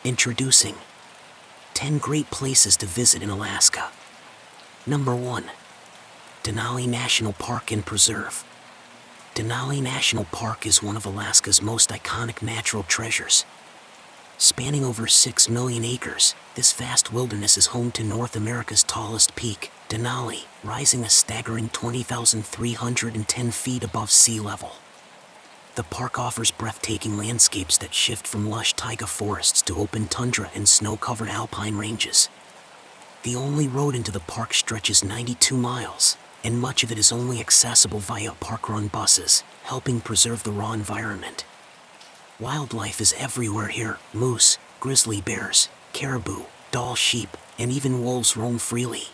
Introducing 10 great places to visit in Alaska. Number 1. Denali National Park and Preserve. Denali National Park is one of Alaska's most iconic natural treasures. Spanning over 6 million acres, this vast wilderness is home to North America's tallest peak, Denali, rising a staggering 20,310 feet above sea level. The park offers breathtaking landscapes that shift from lush taiga forests to open tundra and snow-covered alpine ranges. The only road into the park stretches 92 miles, and much of it is only accessible via park-run buses, helping preserve the raw environment. Wildlife is everywhere here. Moose, grizzly bears, caribou, Dall sheep, and even wolves roam freely.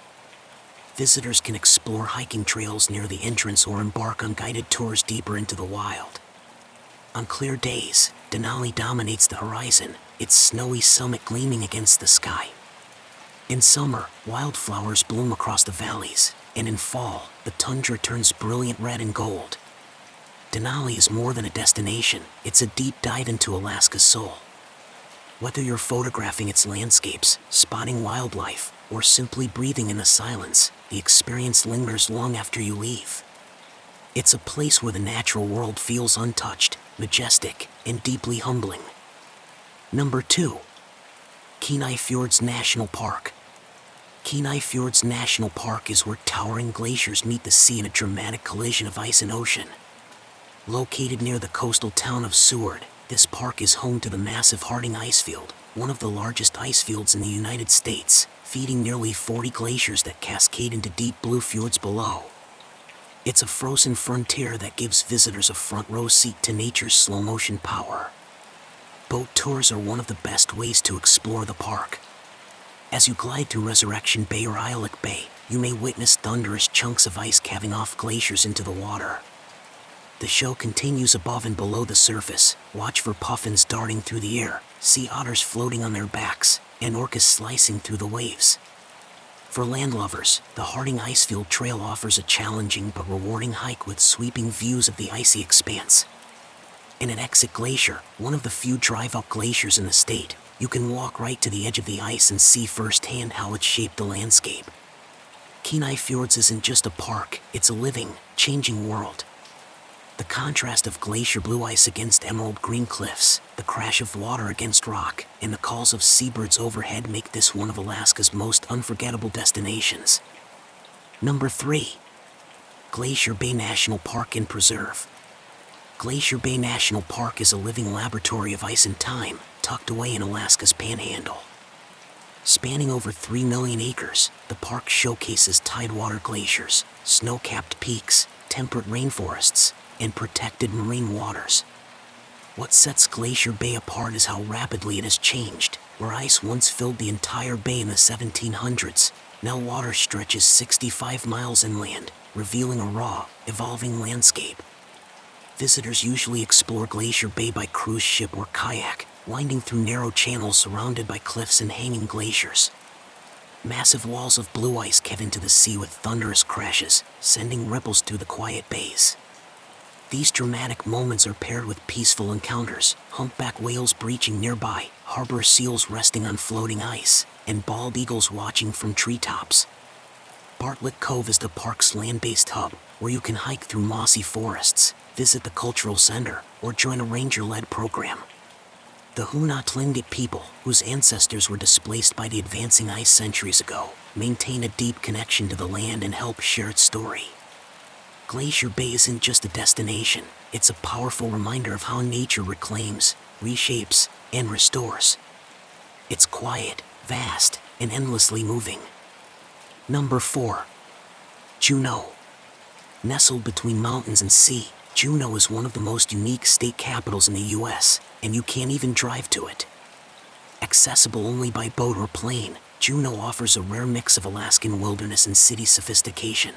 Visitors can explore hiking trails near the entrance or embark on guided tours deeper into the wild. On clear days, Denali dominates the horizon, its snowy summit gleaming against the sky. In summer, wildflowers bloom across the valleys, and in fall, the tundra turns brilliant red and gold. Denali is more than a destination, it's a deep dive into Alaska's soul. Whether you're photographing its landscapes, spotting wildlife, or simply breathing in the silence, the experience lingers long after you leave. It's a place where the natural world feels untouched, majestic, and deeply humbling. Number 2. Kenai Fjords National Park. Kenai Fjords National Park is where towering glaciers meet the sea in a dramatic collision of ice and ocean. Located near the coastal town of Seward, this park is home to the massive Harding Icefield, one of the largest ice fields in the United States, feeding nearly 40 glaciers that cascade into deep blue fjords below. It's a frozen frontier that gives visitors a front-row seat to nature's slow-motion power. Boat tours are one of the best ways to explore the park. As you glide through Resurrection Bay or Eyelock Bay, you may witness thunderous chunks of ice calving off glaciers into the water. The show continues above and below the surface. Watch for puffins darting through the air, sea otters floating on their backs, and orcas slicing through the waves. For landlubbers, the Harding Icefield Trail offers a challenging but rewarding hike with sweeping views of the icy expanse. And at Exit Glacier, one of the few drive-up glaciers in the state, you can walk right to the edge of the ice and see firsthand how it's shaped the landscape. Kenai Fjords isn't just a park, it's a living, changing world. The contrast of glacier blue ice against emerald green cliffs, the crash of water against rock, and the calls of seabirds overhead make this one of Alaska's most unforgettable destinations. Number 3. Glacier Bay National Park and Preserve. Glacier Bay National Park is a living laboratory of ice and time, tucked away in Alaska's panhandle. Spanning over 3 million acres, the park showcases tidewater glaciers, snow-capped peaks, temperate rainforests, and protected marine waters. What sets Glacier Bay apart is how rapidly it has changed. Where ice once filled the entire bay in the 1700s, now water stretches 65 miles inland, revealing a raw, evolving landscape. Visitors usually explore Glacier Bay by cruise ship or kayak, winding through narrow channels surrounded by cliffs and hanging glaciers. Massive walls of blue ice calve into the sea with thunderous crashes, sending ripples through the quiet bays. These dramatic moments are paired with peaceful encounters, humpback whales breaching nearby, harbor seals resting on floating ice, and bald eagles watching from treetops. Bartlett Cove is the park's land-based hub, where you can hike through mossy forests, visit the cultural center, or join a ranger-led program. The Hunaa Tlingit people, whose ancestors were displaced by the advancing ice centuries ago, maintain a deep connection to the land and help share its story. Glacier Bay isn't just a destination, it's a powerful reminder of how nature reclaims, reshapes, and restores. It's quiet, vast, and endlessly moving. Number 4. Juneau. Nestled between mountains and sea, Juneau is one of the most unique state capitals in the U.S., and you can't even drive to it. Accessible only by boat or plane, Juneau offers a rare mix of Alaskan wilderness and city sophistication.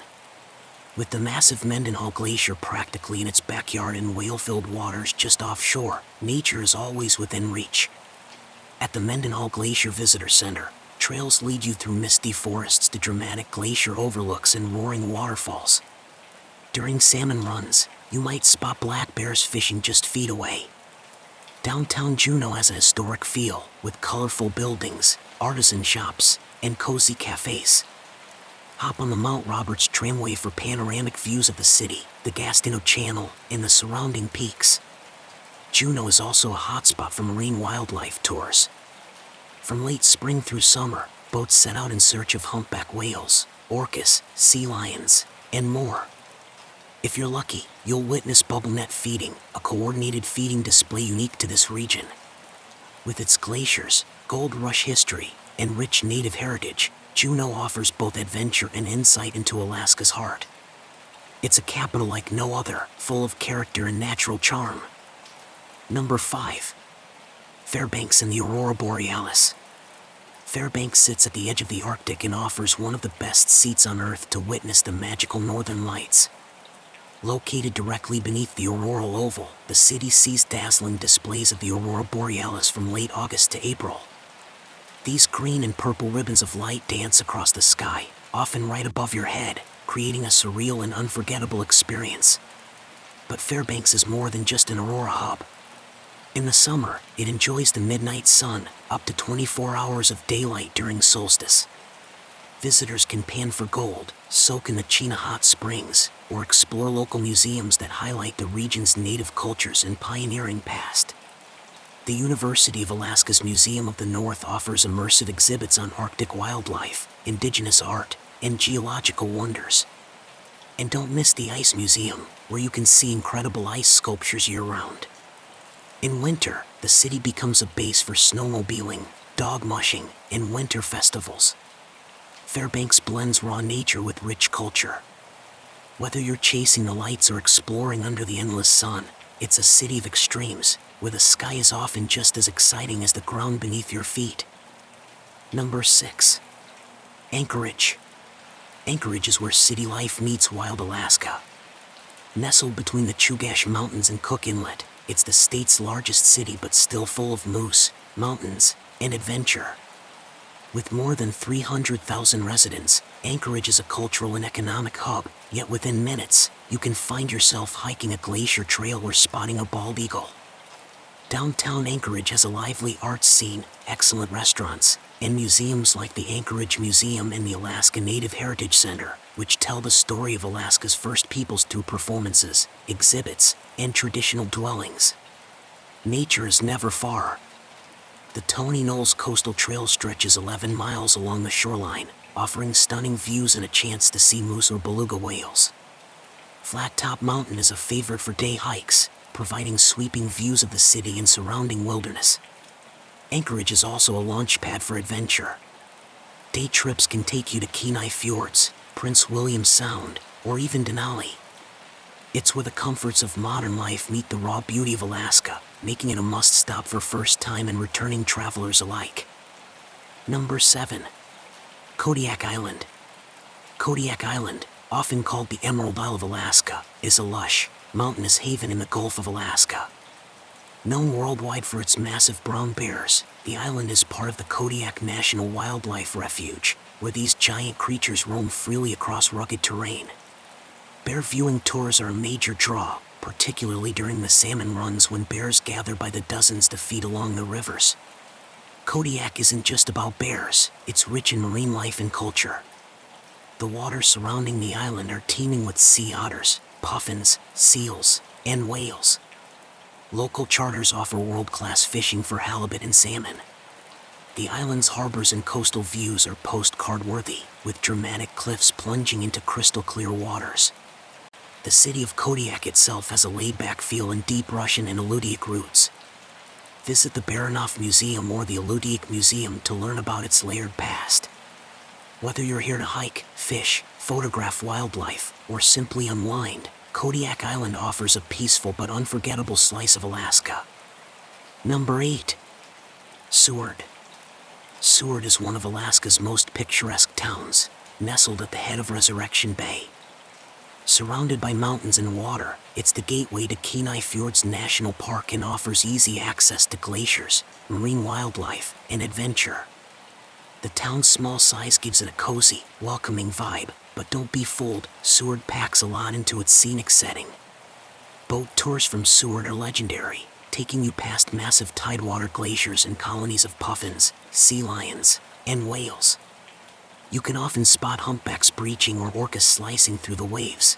With the massive Mendenhall Glacier practically in its backyard and whale-filled waters just offshore, nature is always within reach. At the Mendenhall Glacier Visitor Center, trails lead you through misty forests to dramatic glacier overlooks and roaring waterfalls. During salmon runs, you might spot black bears fishing just feet away. Downtown Juneau has a historic feel, with colorful buildings, artisan shops, and cozy cafes. Hop on the Mount Roberts tramway for panoramic views of the city, the Gastineau Channel, and the surrounding peaks. Juneau is also a hotspot for marine wildlife tours. From late spring through summer, boats set out in search of humpback whales, orcas, sea lions, and more. If you're lucky, you'll witness bubble net feeding, a coordinated feeding display unique to this region. With its glaciers, gold rush history, and rich native heritage, Juneau offers both adventure and insight into Alaska's heart. It's a capital like no other, full of character and natural charm. Number 5. Fairbanks and the Aurora Borealis. Fairbanks sits at the edge of the Arctic and offers one of the best seats on Earth to witness the magical northern lights. Located directly beneath the auroral oval, the city sees dazzling displays of the Aurora Borealis from late August to April. These green and purple ribbons of light dance across the sky, often right above your head, creating a surreal and unforgettable experience. But Fairbanks is more than just an aurora hub. In the summer, it enjoys the midnight sun, up to 24 hours of daylight during solstice. Visitors can pan for gold, soak in the Chena hot springs, or explore local museums that highlight the region's native cultures and pioneering past. The University of Alaska's Museum of the North offers immersive exhibits on Arctic wildlife, indigenous art, and geological wonders. And don't miss the Ice Museum, where you can see incredible ice sculptures year-round. In winter, the city becomes a base for snowmobiling, dog mushing, and winter festivals. Fairbanks blends raw nature with rich culture. Whether you're chasing the lights or exploring under the endless sun, it's a city of extremes, where the sky is often just as exciting as the ground beneath your feet. Number 6. Anchorage. Anchorage is where city life meets wild Alaska. Nestled between the Chugach Mountains and Cook Inlet, it's the state's largest city but still full of moose, mountains, and adventure. With more than 300,000 residents, Anchorage is a cultural and economic hub, yet within minutes, you can find yourself hiking a glacier trail or spotting a bald eagle. Downtown Anchorage has a lively arts scene, excellent restaurants, and museums like the Anchorage Museum and the Alaska Native Heritage Center, which tell the story of Alaska's first peoples through performances, exhibits, and traditional dwellings. Nature is never far. The Tony Knolls Coastal Trail stretches 11 miles along the shoreline, offering stunning views and a chance to see moose or beluga whales. Flat Top Mountain is a favorite for day hikes, providing sweeping views of the city and surrounding wilderness. Anchorage is also a launch pad for adventure. Day trips can take you to Kenai Fjords, Prince William Sound, or even Denali. It's where the comforts of modern life meet the raw beauty of Alaska, making it a must-stop for first-time and returning travelers alike. Number 7. Kodiak Island. Kodiak Island, often called the Emerald Isle of Alaska, is a lush, mountainous haven in the Gulf of Alaska. Known worldwide for its massive brown bears, the island is part of the Kodiak National Wildlife Refuge, where these giant creatures roam freely across rugged terrain. Bear viewing tours are a major draw, particularly during the salmon runs when bears gather by the dozens to feed along the rivers. Kodiak isn't just about bears, it's rich in marine life and culture. The waters surrounding the island are teeming with sea otters, puffins, seals, and whales. Local charters offer world-class fishing for halibut and salmon. The island's harbors and coastal views are postcard-worthy, with dramatic cliffs plunging into crystal-clear waters. The city of Kodiak itself has a laid-back feel and deep Russian and Alutiiq roots. Visit the Baranov Museum or the Alutiiq Museum to learn about its layered past. Whether you're here to hike, fish, photograph wildlife, or simply unwind, Kodiak Island offers a peaceful but unforgettable slice of Alaska. Number 8. Seward. Seward is one of Alaska's most picturesque towns, nestled at the head of Resurrection Bay. Surrounded by mountains and water, it's the gateway to Kenai Fjords National Park and offers easy access to glaciers, marine wildlife, and adventure. The town's small size gives it a cozy, welcoming vibe, but don't be fooled, Seward packs a lot into its scenic setting. Boat tours from Seward are legendary, taking you past massive tidewater glaciers and colonies of puffins, sea lions, and whales. You can often spot humpbacks breaching or orcas slicing through the waves.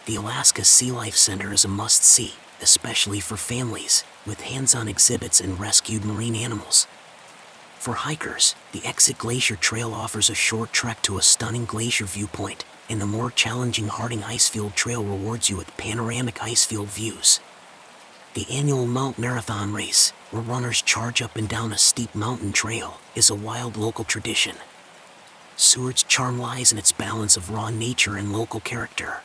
The Alaska Sea Life Center is a must-see, especially for families, with hands-on exhibits and rescued marine animals. For hikers, the Exit Glacier Trail offers a short trek to a stunning glacier viewpoint, and the more challenging Harding Icefield Trail rewards you with panoramic icefield views. The annual Mount Marathon race, where runners charge up and down a steep mountain trail, is a wild local tradition. Seward's charm lies in its balance of raw nature and local character.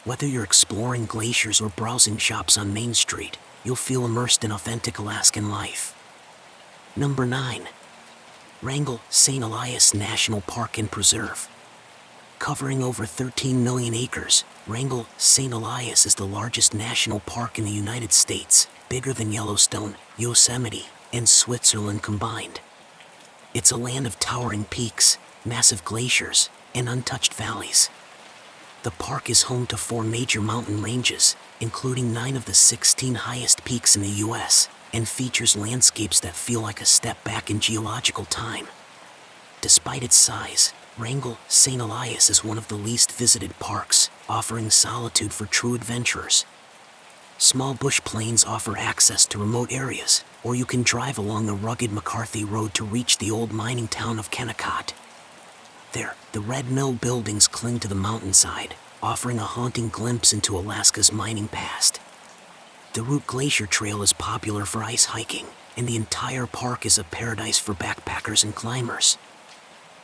Whether you're exploring glaciers or browsing shops on Main Street, you'll feel immersed in authentic Alaskan life. Number 9. Wrangell St. Elias National Park and Preserve. Covering over 13 million acres, Wrangell St. Elias is the largest national park in the United States, bigger than Yellowstone, Yosemite, and Switzerland combined. It's a land of towering peaks, massive glaciers, and untouched valleys. The park is home to 4 major mountain ranges, including 9 of the 16 highest peaks in the U.S., and features landscapes that feel like a step back in geological time. Despite its size, Wrangell St. Elias is one of the least visited parks, offering solitude for true adventurers. Small bush plains offer access to remote areas, or you can drive along the rugged McCarthy Road to reach the old mining town of Kennecott. There, the red mill buildings cling to the mountainside, offering a haunting glimpse into Alaska's mining past. The Root Glacier Trail is popular for ice hiking, and the entire park is a paradise for backpackers and climbers.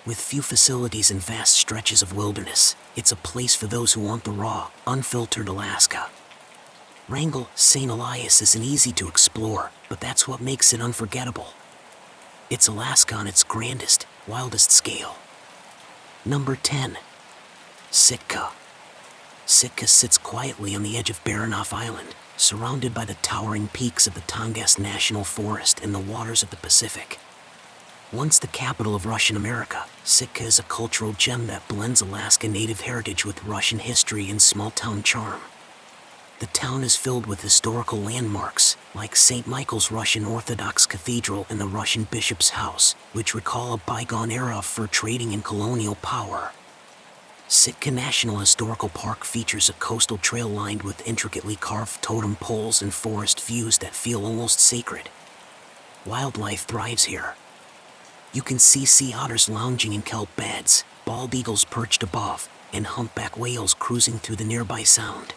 With few facilities and vast stretches of wilderness, it's a place for those who want the raw, unfiltered Alaska. Wrangell St. Elias isn't easy to explore, but that's what makes it unforgettable. It's Alaska on its grandest, wildest scale. Number 10. Sitka. Sitka sits quietly on the edge of Baranof Island, surrounded by the towering peaks of the Tongass National Forest and the waters of the Pacific. Once the capital of Russian America, Sitka is a cultural gem that blends Alaska native heritage with Russian history and small-town charm. The town is filled with historical landmarks, like St. Michael's Russian Orthodox Cathedral and the Russian Bishop's House, which recall a bygone era of fur trading and colonial power. Sitka National Historical Park features a coastal trail lined with intricately carved totem poles and forest views that feel almost sacred. Wildlife thrives here. You can see sea otters lounging in kelp beds, bald eagles perched above, and humpback whales cruising through the nearby sound.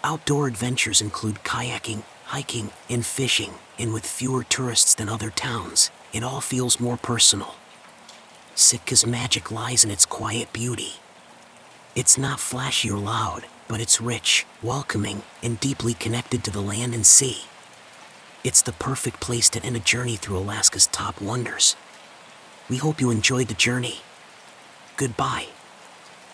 Outdoor adventures include kayaking, hiking, and fishing, and with fewer tourists than other towns, it all feels more personal. Sitka's magic lies in its quiet beauty. It's not flashy or loud, but it's rich, welcoming, and deeply connected to the land and sea. It's the perfect place to end a journey through Alaska's top wonders. We hope you enjoyed the journey. Goodbye.